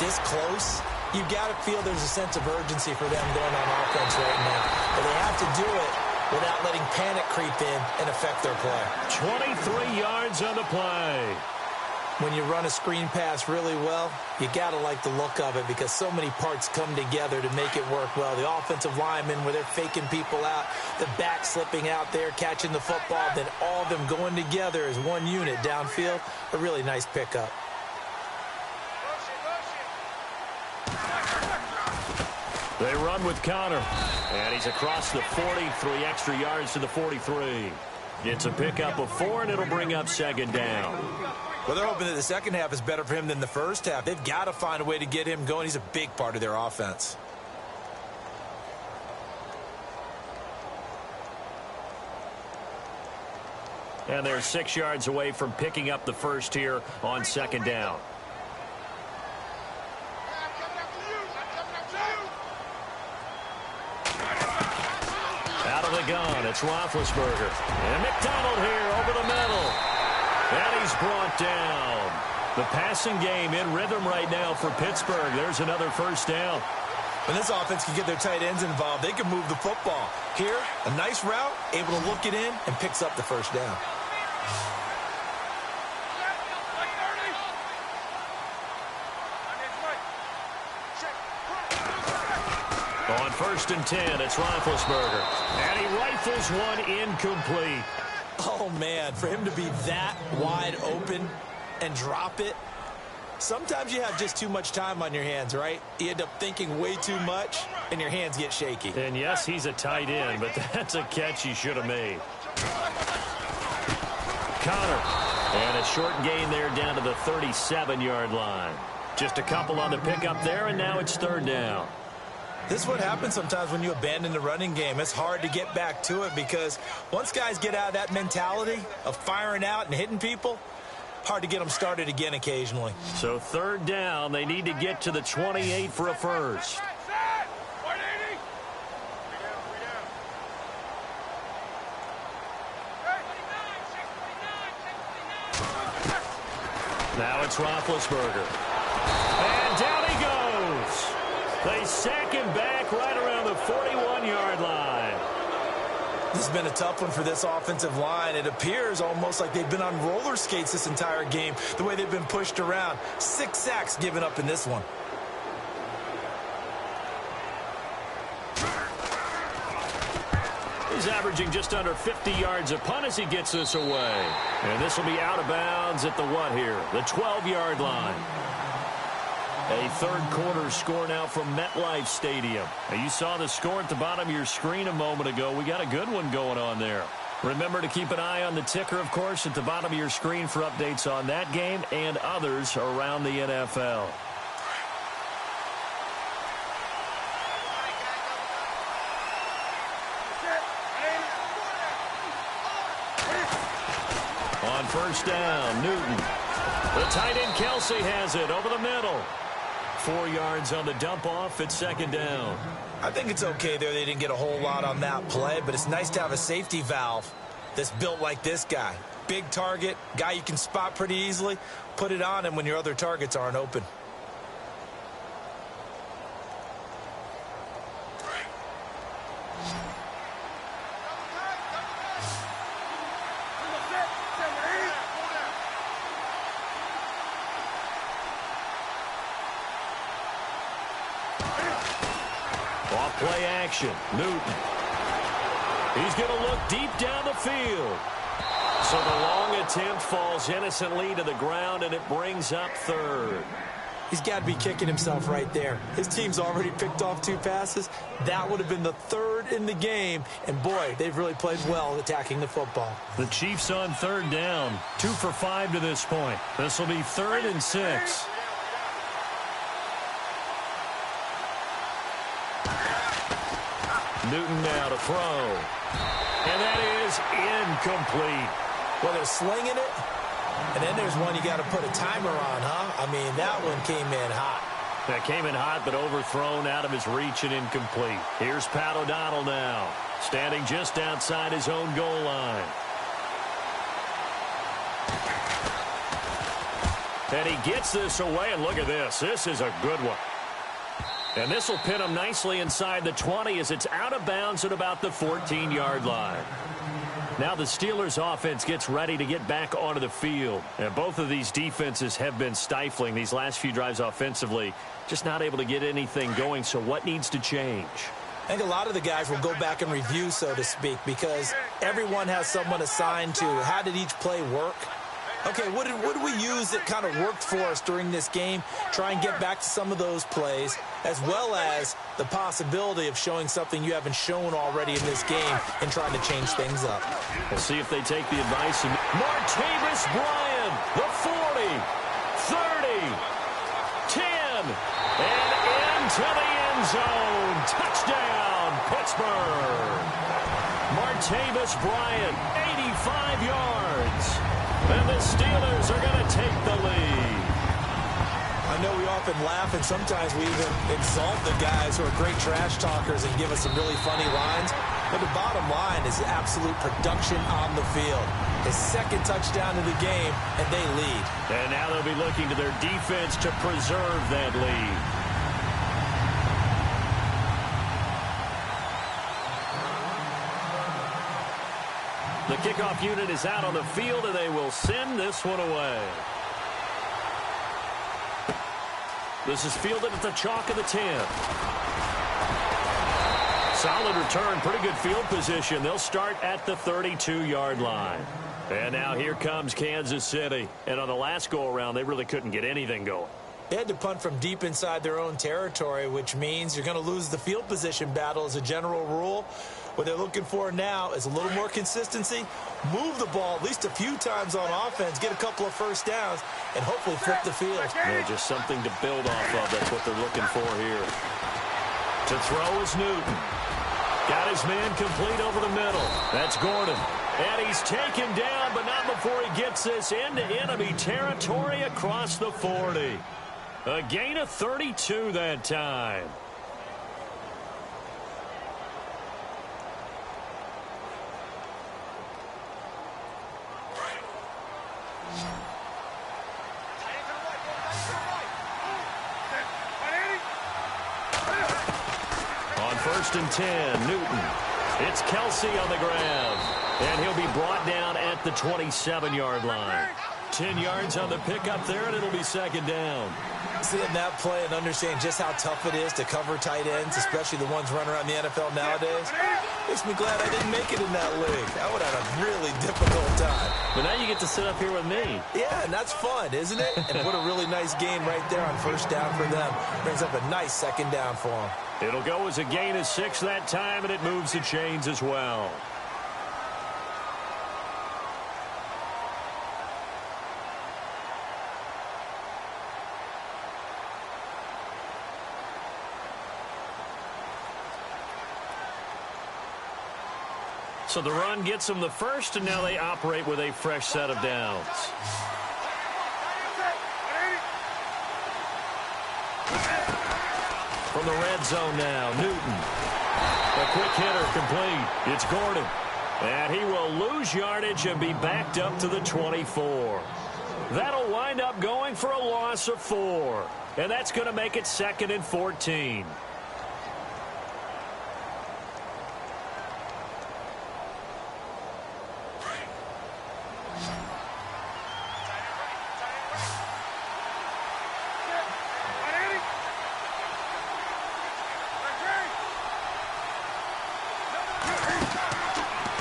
this close, you've got to feel there's a sense of urgency for them going on offense right now. But they have to do it without letting panic creep in and affect their play. 23 yards on the play. When you run a screen pass really well, you got to like the look of it because so many parts come together to make it work well. The offensive linemen, where they're faking people out, the back slipping out there, catching the football, then all of them going together as one unit downfield. A really nice pickup. They run with Connor, and he's across the 40, 3 extra yards to the 43. It's a pickup of 4, and it'll bring up second down. Well, they're hoping that the second half is better for him than the first half. They've got to find a way to get him going. He's a big part of their offense. And they're 6 yards away from picking up the first here on second down. Out of the gun, it's Roethlisberger. And McDonald here over the middle. And he's brought down. The passing game in rhythm right now for Pittsburgh. There's another first down. When this offense can get their tight ends involved, they can move the football. Here, a nice route, able to look it in, and picks up the first down. On 1st and 10, it's Roethlisberger. And he rifles one incomplete. Oh, man, for him to be that wide open and drop it. Sometimes you have just too much time on your hands, right? You end up thinking way too much, and your hands get shaky. And, yes, he's a tight end, but that's a catch he should have made. Connor. And a short gain there down to the 37-yard line. Just a couple on the pickup there, and now it's third down. This is what happens sometimes when you abandon the running game. It's hard to get back to it because once guys get out of that mentality of firing out and hitting people, hard to get them started again occasionally. So third down, they need to get to the 28 for a first. Now it's Roethlisberger. And down he goes. They sack him back right around the 41-yard line. This has been a tough one for this offensive line. It appears almost like they've been on roller skates this entire game, the way they've been pushed around. 6 sacks given up in this one. He's averaging just under 50 yards a punt as he gets this away. And this will be out of bounds at the what here? The 12-yard line. A third quarter score now from MetLife Stadium. Now, you saw the score at the bottom of your screen a moment ago. We got a good one going on there. Remember to keep an eye on the ticker, of course, at the bottom of your screen for updates on that game and others around the NFL. On first down, Newton. The tight end Kelsey has it over the middle. 4 yards on the dump off at second down. I think it's okay there. They didn't get a whole lot on that play, but it's nice to have a safety valve that's built like this guy. Big target, guy you can spot pretty easily. Put it on him when your other targets aren't open. Play action. Newton. He's going to look deep down the field. So the long attempt falls innocently to the ground, and it brings up third. He's got to be kicking himself right there. His team's already picked off 2 passes. That would have been the third in the game. And, boy, they've really played well attacking the football. The Chiefs on third down. 2 for 5 to this point. This will be 3rd and 6. Newton now to throw. And that is incomplete. Well, they're slinging it. And then there's one you got to put a timer on, huh? I mean, that one came in hot. That came in hot, but overthrown out of his reach and incomplete. Here's Pat O'Donnell now, standing just outside his own goal line. And he gets this away, and look at this. This is a good one. And this will pin him nicely inside the 20 as it's out of bounds at about the 14-yard line. Now the Steelers offense gets ready to get back onto the field. And both of these defenses have been stifling these last few drives offensively. Just not able to get anything going. So what needs to change? I think a lot of the guys will go back and review, so to speak, because everyone has someone assigned to how did each play work. Okay, what did we use that kind of worked for us during this game? Try and get back to some of those plays, as well as the possibility of showing something you haven't shown already in this game and trying to change things up. We'll see if they take the advice. Martavis Bryant, the 40, 30, 10, and into the end zone. Touchdown, Pittsburgh. Martavis Bryant, 85 yards. And the Steelers are going to take the lead. I know we often laugh, and sometimes we even exalt the guys who are great trash talkers and give us some really funny lines. But the bottom line is absolute production on the field. His second touchdown of the game, and they lead. And now they'll be looking to their defense to preserve that lead. The kickoff unit is out on the field, and they will send this one away. This is fielded at the chalk of the 10. Solid return, pretty good field position. They'll start at the 32-yard line. And now here comes Kansas City. And on the last go-around, they really couldn't get anything going. They had to punt from deep inside their own territory, which means you're going to lose the field position battle as a general rule. What they're looking for now is a little more consistency, move the ball at least a few times on offense, get a couple of first downs, and hopefully flip the field. Yeah, just something to build off of. That's what they're looking for here. To throw is Newton. Got his man complete over the middle. That's Gordon. And he's taken down, but not before he gets this into enemy territory across the 40. A gain of 32 that time. On 1st and 10, Newton. It's Kelsey on the grab. And he'll be brought down at the 27-yard line. 10 yards on the pickup there, and it'll be second down. Seeing that play and understanding just how tough it is to cover tight ends, especially the ones running around the NFL nowadays, makes me glad I didn't make it in that league. I would have had a really difficult time. But now you get to sit up here with me. Yeah, and that's fun, isn't it? And what a really nice gain right there on first down for them. Brings up a nice second down for them. It'll go as a gain of 6 that time, and it moves the chains as well. So the run gets them the first, and now they operate with a fresh set of downs. From the red zone now, Newton. A quick hitter complete. It's Gordon. And he will lose yardage and be backed up to the 24. That'll wind up going for a loss of 4. And that's going to make it 2nd and 14.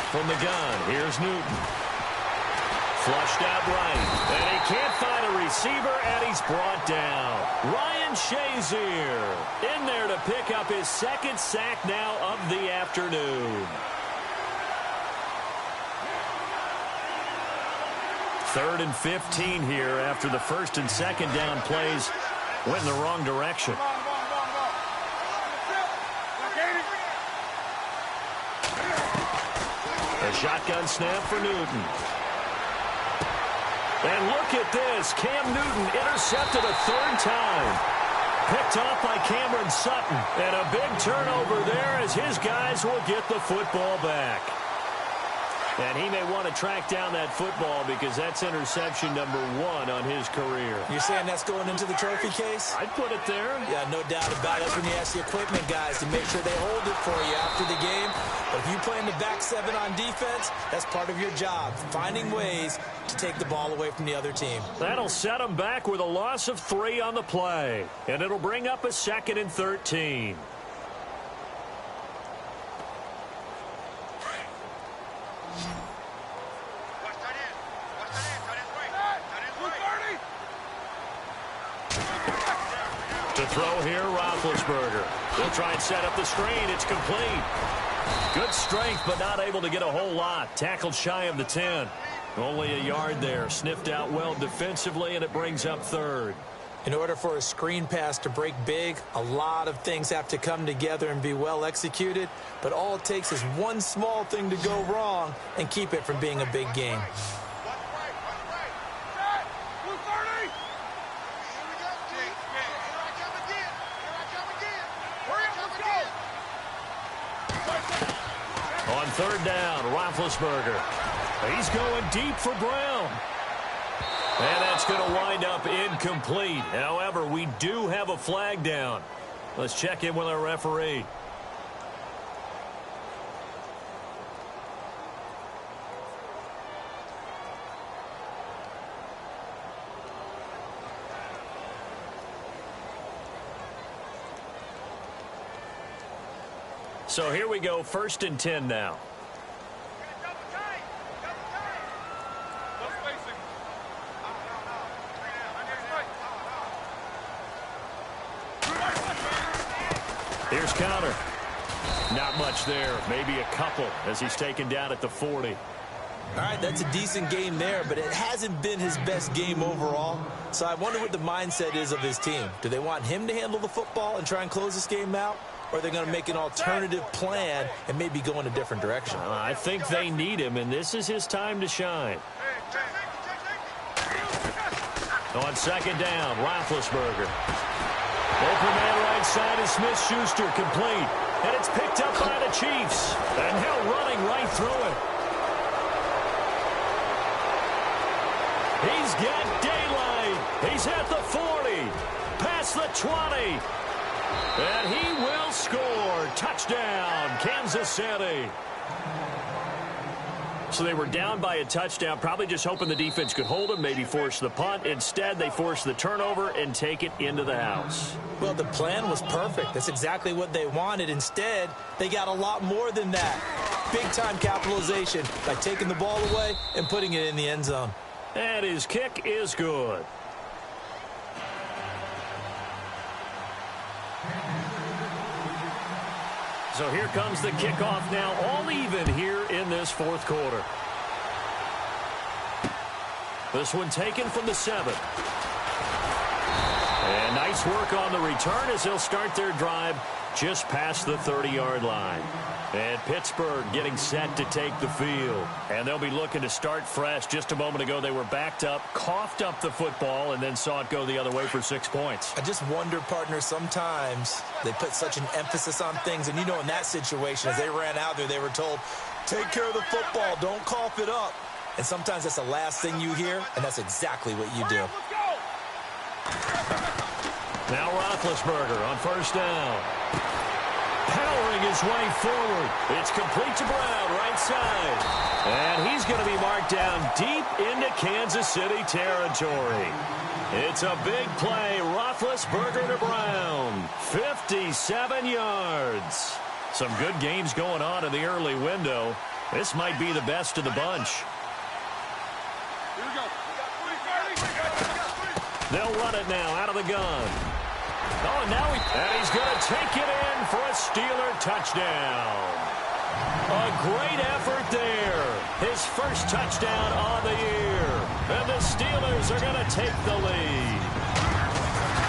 From the gun, here's Newton. Flushed out right, and he can't find a receiver, and he's brought down. Ryan Shazier in there to pick up his 2nd sack now of the afternoon. 3rd and 15 here after the 1st and 2nd down plays went in the wrong direction. A shotgun snap for Newton. And look at this. Cam Newton intercepted a 3rd time. Picked off by Cameron Sutton. And a big turnover there as his guys will get the football back. And he may want to track down that football because that's interception number 1 on his career. You're saying that's going into the trophy case? I'd put it there. Yeah, no doubt about it. That's when you ask the equipment guys to make sure they hold it for you after the game. But if you play in the back 7 on defense, that's part of your job, finding ways to take the ball away from the other team. That'll set them back with a loss of 3 on the play. And it'll bring up a 2nd and 13. To throw here, Roethlisberger. They'll try and set up the screen. It's complete. Good strength, but not able to get a whole lot. Tackled shy of the 10. Only a yard there. Sniffed out well defensively, and it brings up 3rd. In order for a screen pass to break big, a lot of things have to come together and be well executed. But all it takes is one small thing to go wrong and keep it from being a big game. On 3rd down, Roethlisberger. He's going deep for Brown. And that's going to wind up incomplete. However, we do have a flag down. Let's check in with our referee. So here we go, 1st and 10 now. Here's Connor. Not much there, maybe a couple as he's taken down at the 40. All right, that's a decent game there, but it hasn't been his best game overall. So I wonder what the mindset is of his team. Do they want him to handle the football and try and close this game out? Or are they going to make an alternative plan and maybe go in a different direction? I think they need him, and this is his time to shine. On 2nd down, Roethlisberger. Open man right side is Smith-Schuster, complete. And it's picked up by the Chiefs. And now running right through it. He's got daylight. He's at the 40. Past the 20. And he will score. Touchdown, Kansas City. So they were down by a touchdown, probably just hoping the defense could hold them, maybe force the punt. Instead, they force the turnover and take it into the house. Well, the plan was perfect. That's exactly what they wanted. Instead, they got a lot more than that. Big-time capitalization by taking the ball away and putting it in the end zone. And his kick is good. So here comes the kickoff now, all even here in this 4th quarter. This one taken from the 7. And nice work on the return as they'll start their drive just past the 30-yard line. And Pittsburgh getting set to take the field. And they'll be looking to start fresh. Just a moment ago, they were backed up, coughed up the football, and then saw it go the other way for 6 points. I just wonder, partner, sometimes they put such an emphasis on things. And, you know, in that situation, as they ran out there, they were told, take care of the football, don't cough it up. And sometimes that's the last thing you hear, and that's exactly what you do. Now Roethlisberger on 1st down. Powering his way forward. It's complete to Brown, right side. And he's going to be marked down deep into Kansas City territory. It's a big play. Roethlisberger to Brown. 57 yards. Some good games going on in the early window. This might be the best of the bunch. Here we go. They'll run it now out of the gun. Oh, and now he's going to take it in for a Steeler touchdown. A great effort there. His first touchdown on the year. And the Steelers are going to take the lead.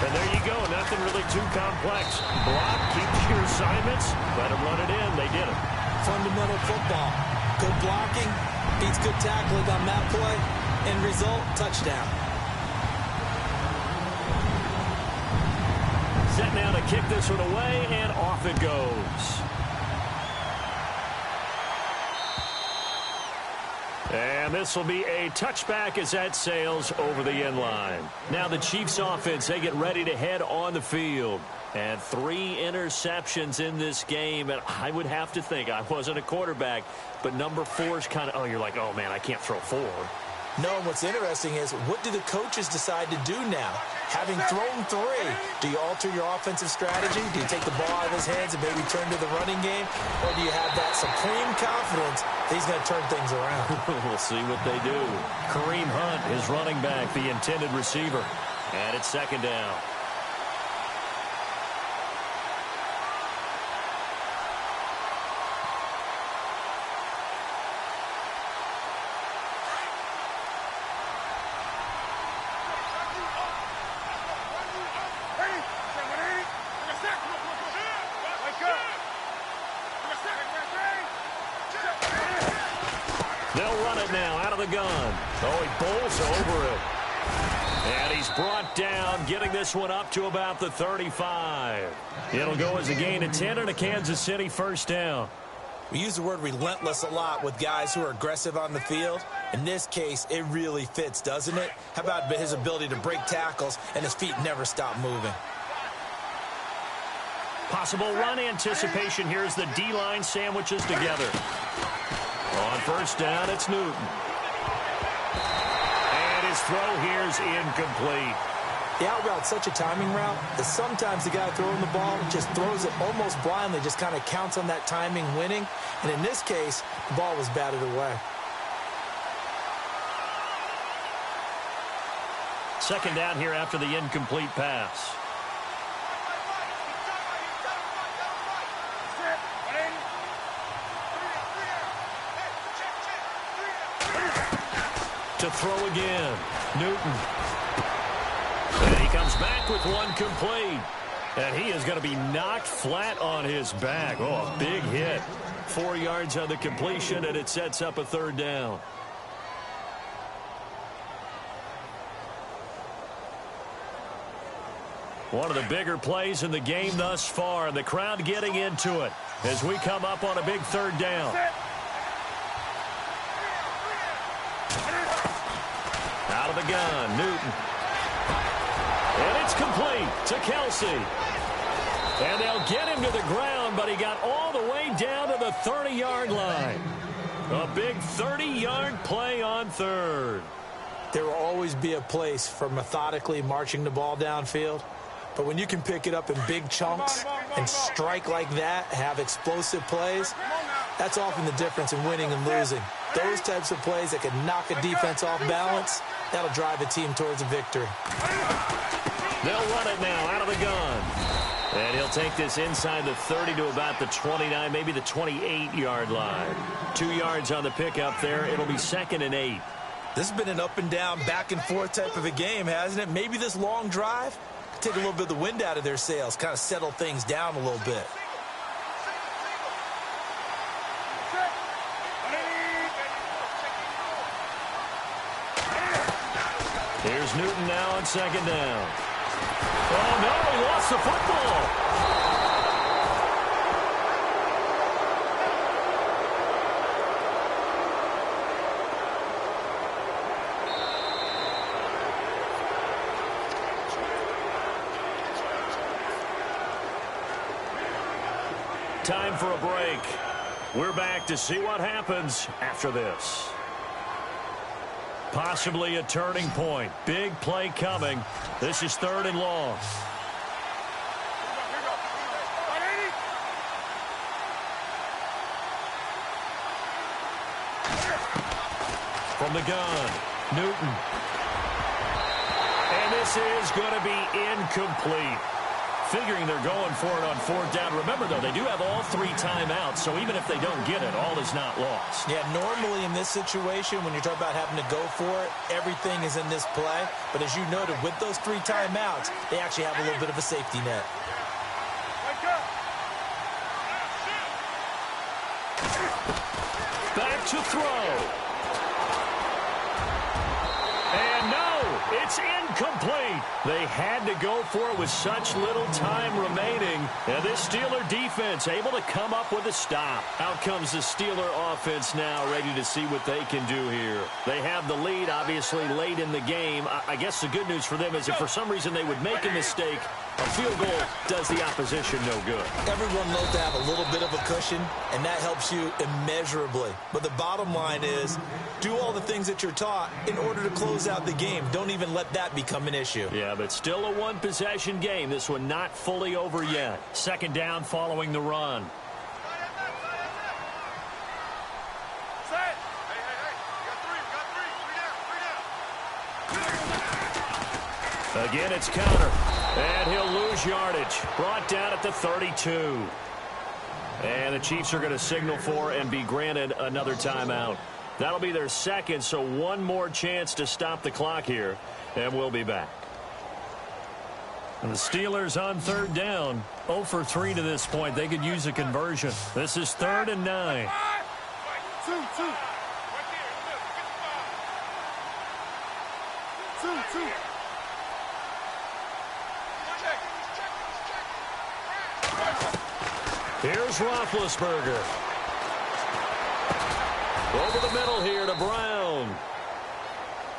And there you go. Nothing really too complex. Block, keep your assignments, let them run it in. They did it. Fundamental football. Good blocking beats good tackling on that play. End result, touchdown. Set now to kick this one away, and off it goes. And this will be a touchback as that sails over the end line. Now the Chiefs offense, they get ready to head on the field. And 3 interceptions in this game. And I would have to think, I wasn't a quarterback, but number 4 is kind of, you're like, oh, man, I can't throw 4. No, and what's interesting is, what do the coaches decide to do now? Having thrown 3, do you alter your offensive strategy? Do you take the ball out of his hands and maybe turn to the running game? Or do you have that supreme confidence that he's going to turn things around? We'll see what they do. Kareem Hunt, his running back, the intended receiver. And it's 2nd down. They'll run it now out of the gun. Oh, he bowls over it. And he's brought down, getting this one up to about the 35. It'll go as a gain of 10 and a Kansas City 1st down. We use the word relentless a lot with guys who are aggressive on the field. In this case, it really fits, doesn't it? How about his ability to break tackles and his feet never stop moving? Possible run anticipation here as the D-line sandwiches together. On 1st down, it's Newton. And his throw here is incomplete. The out route's such a timing route that sometimes the guy throwing the ball just throws it almost blindly, just kind of counts on that timing winning. And in this case, the ball was batted away. 2nd down here after the incomplete pass. To throw again, Newton. And he comes back with one complete. And he is going to be knocked flat on his back. Oh, a big hit. 4 yards on the completion, and it sets up a 3rd down. One of the bigger plays in the game thus far, and the crowd getting into it as we come up on a big 3rd down. Out of the gun, Newton. And it's complete to Kelsey. And they'll get him to the ground, but he got all the way down to the 30-yard line. A big 30-yard play on 3rd. There will always be a place for methodically marching the ball downfield. But when you can pick it up in big chunks and strike like that, have explosive plays, that's often the difference in winning and losing. Those types of plays that can knock a defense off balance, that'll drive a team towards a victory. They'll run it now out of the gun. And he'll take this inside the 30 to about the 29, maybe the 28-yard line. 2 yards on the pickup there. It'll be 2nd and 8. This has been an up and down, back and forth type of a game, hasn't it? Maybe this long drive could take a little bit of the wind out of their sails, kind of settle things down a little bit. Here's Newton now on 2nd down. Oh, no, he lost the football. Time for a break. We're back to see what happens after this. Possibly a turning point. Big play coming. This is 3rd and long. From the gun, Newton. And this is going to be incomplete. Figuring they're going for it on 4th down. Remember, though, they do have all 3 timeouts, so even if they don't get it, all is not lost. Yeah, normally in this situation, when you're talking about having to go for it, everything is in this play. But as you noted, with those 3 timeouts, they actually have a little bit of a safety net. Back to throw. And no, It's incomplete. They had to go for it with such little time remaining. And this Steeler defense able to come up with a stop. Out comes the Steeler offense now, ready to see what they can do here. They have the lead, obviously, late in the game. I guess the good news for them is if for some reason they would make a mistake, a field goal does the opposition no good. Everyone loves to have a little bit of a cushion, and that helps you immeasurably. But the bottom line is, do all the things that you're taught in order to close out the game. Don't even let that become an issue. Yeah, but still a one-possession game. This one not fully over yet. Second down following the run. Again, it's counter. And he'll lose yardage. Brought down at the 32. And the Chiefs are going to signal for and be granted another timeout. That'll be their second, so one more chance to stop the clock here. And we'll be back. And the Steelers on third down. 0 for 3 to this point. They could use a conversion. This is 3rd and 9. 2. Here's Roethlisberger. Over the middle here to Brown.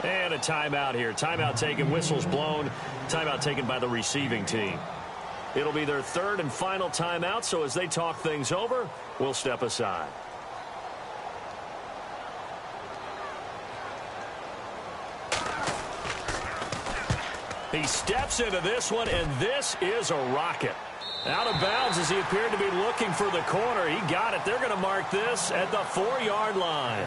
And a timeout here. Timeout taken, whistles blown. Timeout taken by the receiving team. It'll be their third and final timeout, so as they talk things over, we'll step aside. He steps into this one, and this is a rocket. Out of bounds as he appeared to be looking for the corner. He got it. They're going to mark this at the 4-yard line.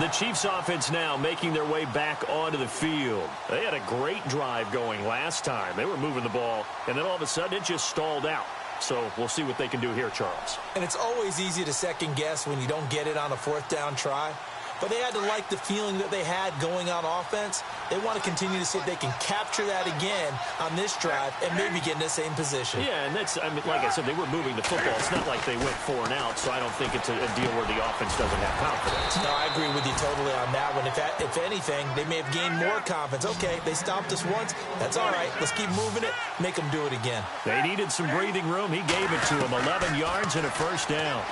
The Chiefs offense now making their way back onto the field. They had a great drive going last time. They were moving the ball, and then all of a sudden it just stalled out. So we'll see what they can do here, Charles. And it's always easy to second guess when you don't get it on a 4th down try. But they had to like the feeling that they had going on offense. They want to continue to see if they can capture that again on this drive and maybe get in the same position. Yeah, and that's, I mean, like I said, they were moving the football. It's not like they went 4 and out, so I don't think it's a deal where the offense doesn't have confidence. No, I agree with you totally on that one. If anything, they may have gained more confidence. Okay, they stopped us once. That's all right. Let's keep moving it. Make them do it again. They needed some breathing room. He gave it to them. 11 yards and a first down.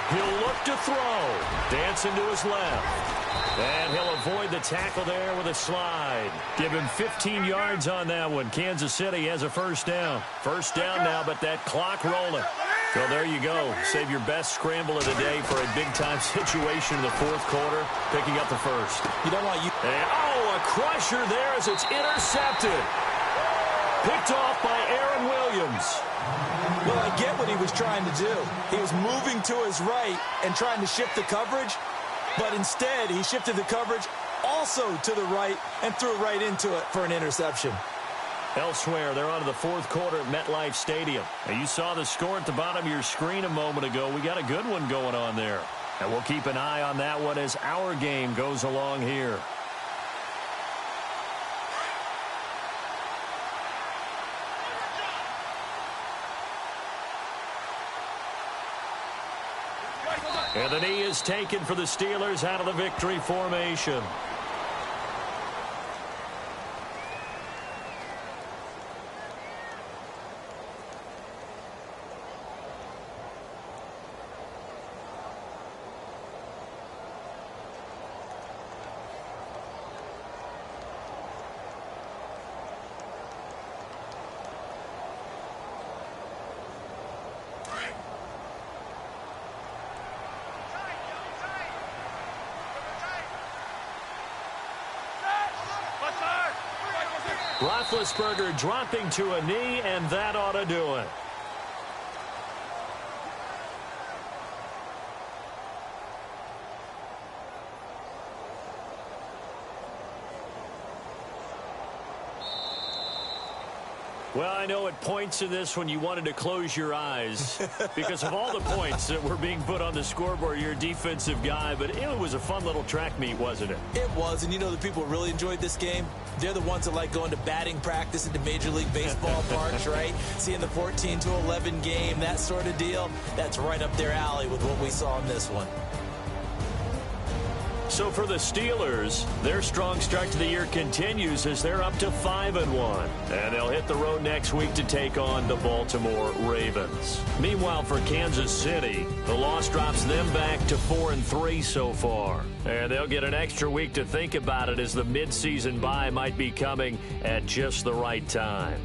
He'll look to throw. Dancing to his left. And he'll avoid the tackle there with a slide. Give him 15 yards on that one. Kansas City has a first down. First down now, but that clock rolling. So there you go. Save your best scramble of the day for a big-time situation in the 4th quarter, picking up the first. You don't want you. And, a crusher there as it's intercepted. Picked off by Aaron Williams. Well, I get what he was trying to do. He was moving to his right and trying to shift the coverage, but instead he shifted the coverage also to the right and threw right into it for an interception. Elsewhere, they're on to the 4th quarter at MetLife Stadium. Now, you saw the score at the bottom of your screen a moment ago. We got a good one going on there. And we'll keep an eye on that one as our game goes along here. And the knee is taken for the Steelers out of the victory formation. Roethlisberger dropping to a knee, and that ought to do it. Well, I know at points in this when you wanted to close your eyes because of all the points that were being put on the scoreboard. You're a defensive guy, but it was a fun little track meet, wasn't it? It was, and you know the people who really enjoyed this game? They're the ones that like going to batting practice at the Major League Baseball parks, right? Seeing the 14-11 game, that sort of deal. That's right up their alley with what we saw in this one. So for the Steelers, their strong start to the year continues as they're up to 5-1. And they'll hit the road next week to take on the Baltimore Ravens. Meanwhile, for Kansas City, the loss drops them back to 4-3 so far. And they'll get an extra week to think about it as the midseason bye might be coming at just the right time.